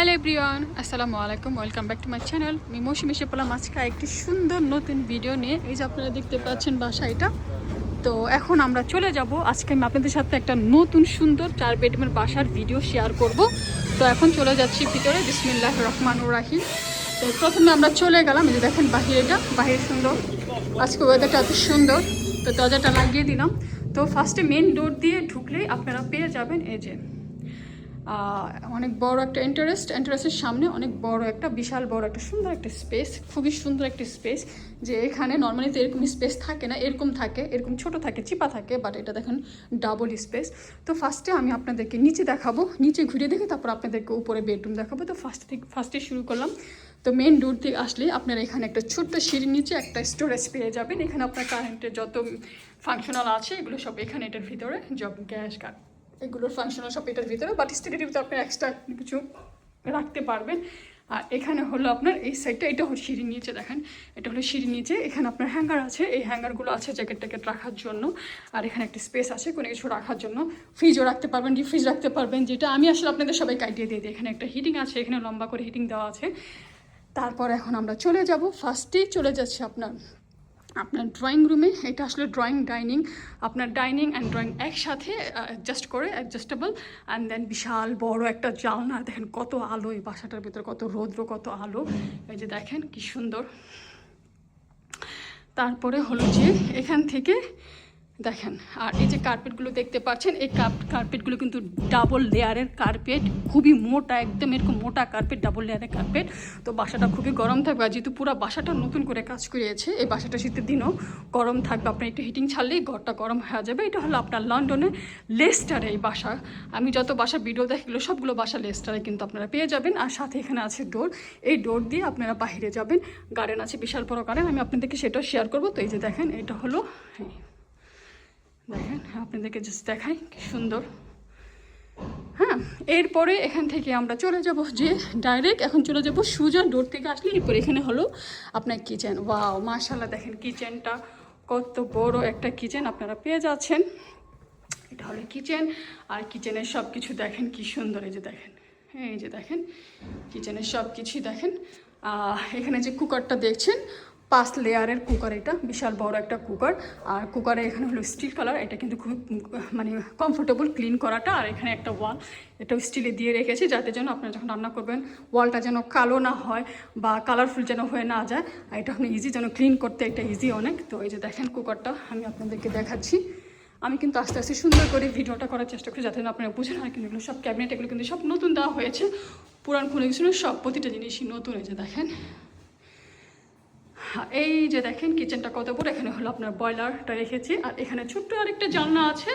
Hello everyone, আসসালামু আলাইকুম। Welcome back to my channel. আমি মৌসুমী এসে পড়লাম আজকে একটি সুন্দর নতুন ভিডিও নিয়ে। এই যে আপনারা দেখতে পাচ্ছেন বাসা এটা। তো এখন আমরা চলে যাব। আজকে আমি আপনাদের সাথে একটা নতুন সুন্দর 4 বেডরুমের বাসার ভিডিও শেয়ার করব। তো এখন চলে যাচ্ছি ভিতরে। বিসমিল্লাহির রহমানির রহিম। তো প্রথমে আমরা চলে গেলাম। এই যে দেখেন বাহিরেটা, বাহির সুন্দর। আজকে ওয়েদারটা এত সুন্দর। তো দরজাটা লাগিয়ে দিলাম। তো ফার্স্টে মেন ডোর দিয়ে ঢুকলেই আপনারা পেয়ে যাবেন এই যে অনেক বড় একটা এন্টারেস্টের সামনে অনেক বড় একটা বিশাল বড় একটা সুন্দর একটা স্পেস, খুবই সুন্দর একটা স্পেস। যে এখানে নর্মালি তো এরকম স্পেস থাকে না, এরকম থাকে, এরকম ছোট থাকে, চিপা থাকে, বাট এটা দেখেন ডাবল স্পেস। তো ফার্স্টে আমি আপনাদেরকে নিচে দেখাবো, নিচে ঘুরে দেখে তারপর আপনাদেরকে উপরে বেডরুম দেখাবো। তো ফার্স্টে শুরু করলাম। তো মেন ডোর থেকে আসলে আপনারা এখানে একটা ছোট্ট সিঁড়ির নিচে একটা স্টোরেজ পেয়ে যাবেন। এখানে আপনার কারেন্টের যত ফাংশনাল আছে এগুলো সব এখানে এটার ভিতরে, জব গ্যাস কার্ড এগুলোর ফাংশনাল সব এটার ভিতরে, বাট স্টেডির ভিতরে আপনার এক্সট্রা কিছু রাখতে পারবেন। আর এখানে হলো আপনার এই সাইডটা, এটা হলো সিঁড়ি নিচে, দেখেন এটা হলো সিঁড়ি নিচে। এখানে আপনার হ্যাঙ্গার আছে, এই হ্যাঙ্গারগুলো আছে জ্যাকেট ট্যাকেট রাখার জন্য। আর এখানে একটা স্পেস আছে কোনো কিছু রাখার জন্য, ফ্রিজও রাখতে পারবেন, ডিপ ফ্রিজ রাখতে পারবেন, যেটা আমি আসলে আপনাদের সবাইকে আইডিয়া দিয়ে দিই। এখানে একটা হিটিং আছে, এখানে লম্বা করে হিটিং দেওয়া আছে। তারপর এখন আমরা চলে যাব, ফার্স্টেই চলে যাচ্ছে আপনার ড্রয়িং রুমে। এটা আসলে ড্রয়িং ডাইনিং, আপনার ডাইনিং অ্যান্ড ড্রয়িং একসাথে অ্যাডজাস্ট করে, অ্যাডজাস্টেবল। অ্যান্ড দেন বিশাল বড় একটা জানলা, দেখেন কত আলো এই বাসাটার ভিতরে, কত রৌদ্র, কত আলো। এই যে দেখেন কি সুন্দর। তারপরে হলো যে এখান থেকে দেখেন, আর এই যে কার্পেটগুলো দেখতে পাচ্ছেন, এই কার্পেটগুলো কিন্তু ডাবল লেয়ারের কার্পেট, খুবই মোটা, একদম এরকম মোটা কার্পেট, ডাবল লেয়ারের কার্পেট। তো বাসাটা খুবই গরম থাকবে। আর যেহেতু পুরো বাসাটা নতুন করে কাজ করিয়েছে, এই বাসাটা শীতের দিনও গরম থাকবে। আপনার একটু হিটিং ছাড়লেই ঘরটা গরম হয়ে যাবে। এটা হলো আপনার লন্ডনে লেস্টারে এই বাসা। আমি যত বাসা ভিডিও দেখলো সবগুলো বাসা লেস্টারে কিন্তু আপনারা পেয়ে যাবেন। আর সাথে এখানে আছে ডোর, এই ডোর দিয়ে আপনারা বাইরে যাবেন। গার্ডেন আছে, বিশাল বড় গার্ডেন, আমি আপনাদেরকে সেটাও শেয়ার করবো। তো এই যে দেখেন এটা হলো, দেখেন আপনাদেরকে জাস্ট দেখাই কি সুন্দর। হ্যাঁ, এরপরে এখান থেকে আমরা চলে যাব যে ডাইরেক্ট এখন চলে যাব সোজা ডোর থেকে আসলে এরপর এখানে হলো আপনার কিচেন। ওয়াও মাশাআল্লাহ, দেখেন কিচেনটা কত বড় একটা কিচেন আপনারা পেয়ে যাচ্ছেন। এটা হলো কিচেন। আর কিচেনের সব কিছু দেখেন কি সুন্দর। এই যে দেখেন, হ্যাঁ এই যে দেখেন কিচেনের সব কিছুই দেখেন। এখানে যে কুকারটা দেখছেন, 5 লেয়ারের কুকার, এটা বিশাল বড় একটা কুকার। আর কুকারে এখানে হলো স্টিল কালার, এটা কিন্তু খুব মানে কমফোর্টেবল ক্লিন করাটা। আর এখানে একটা ওয়াল, এটাও স্টিলে দিয়ে রেখেছি যাতে যেন আপনারা যখন রান্না করবেন ওয়ালটা যেন কালো না হয় বা কালারফুল যেন হয়ে না যায়। আর এটা আপনি ইজি যেন ক্লিন করতে, এটা ইজি অনেক। তো এই যে দেখেন কুকারটা আমি আপনাদেরকে দেখাচ্ছি। আমি কিন্তু আস্তে আস্তে সুন্দর করে ভিডিওটা করার চেষ্টা করি যাতে আপনারা বুঝেন। আর কিন্তু এগুলো সব ক্যাবিনেট, এগুলো কিন্তু সব নতুন দেওয়া হয়েছে, পুরান কোনো কিছু সব প্রতিটা জিনিসই নতুন। এই যে দেখেন, এই যে দেখেন কিচেনটা কত বড়। এখানে হলো আপনার বয়লারটা রেখেছি। আর এখানে ছোট্ট আরেকটা জানলা আছে,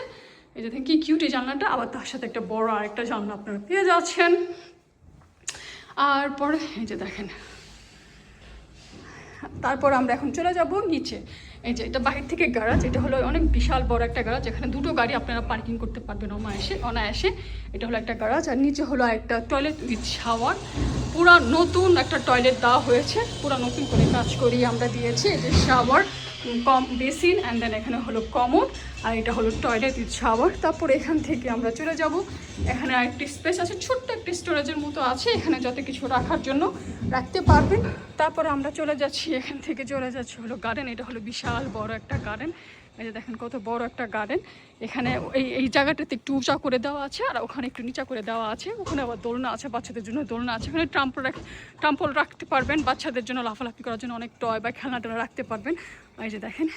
এই যে দেখেন কি কিউট এই জানলাটা। আবার তার সাথে একটা বড় আরেকটা জানলা আপনারা পেয়ে যাচ্ছেন। আর পরে এই যে দেখেন, তারপর আমরা এখন চলে যাব নিচে। এই যে এটা বাহির থেকে গ্যারাজ, এটা হলো অনেক বিশাল বড় একটা গ্যারাজ, এখানে দুটো গাড়ি আপনারা পার্কিং করতে পারবেন অনায়াসে। এটা হলো একটা গ্যারাজ। আর নিচে হলো একটা টয়লেট উইথ শাওয়ার, পুরা নতুন একটা টয়লেট দেওয়া হয়েছে, পুরা নতুন করে কাজ করিয়ে আমরা দিয়েছি। এই যে শাওয়ার, কম বেসিন, অ্যান্ড দেন এখানে হলো কমোড। আর এটা হলো টয়লেট উইথ শাওয়ার। তারপর এখান থেকে আমরা চলে যাব, এখানে আরেকটি স্পেস আছে, ছোট্ট একটি স্টোরেজের মতো আছে, এখানে যত কিছু রাখার জন্য রাখতে পারবেন। তারপরে আমরা চলে যাচ্ছি, এখান থেকে চলে যাচ্ছি হলো গার্ডেন। এটা হলো বিশাল বড় একটা গার্ডেন। এই যে দেখেন কত বড় একটা গার্ডেন। এখানে এই জায়গাটাতে একটু উঁচা করে দেওয়া আছে, আর ওখানে একটু নিচা করে দেওয়া আছে। ওখানে আবার দোলনা আছে, বাচ্চাদের জন্য দোলনা আছে। এখানে ট্রাম্পল রাখতে পারবেন, বাচ্চাদের জন্য লাফালাফি করার জন্য অনেক টয় বা খেলনা টেলনা রাখতে পারবেন। এই যে দেখেন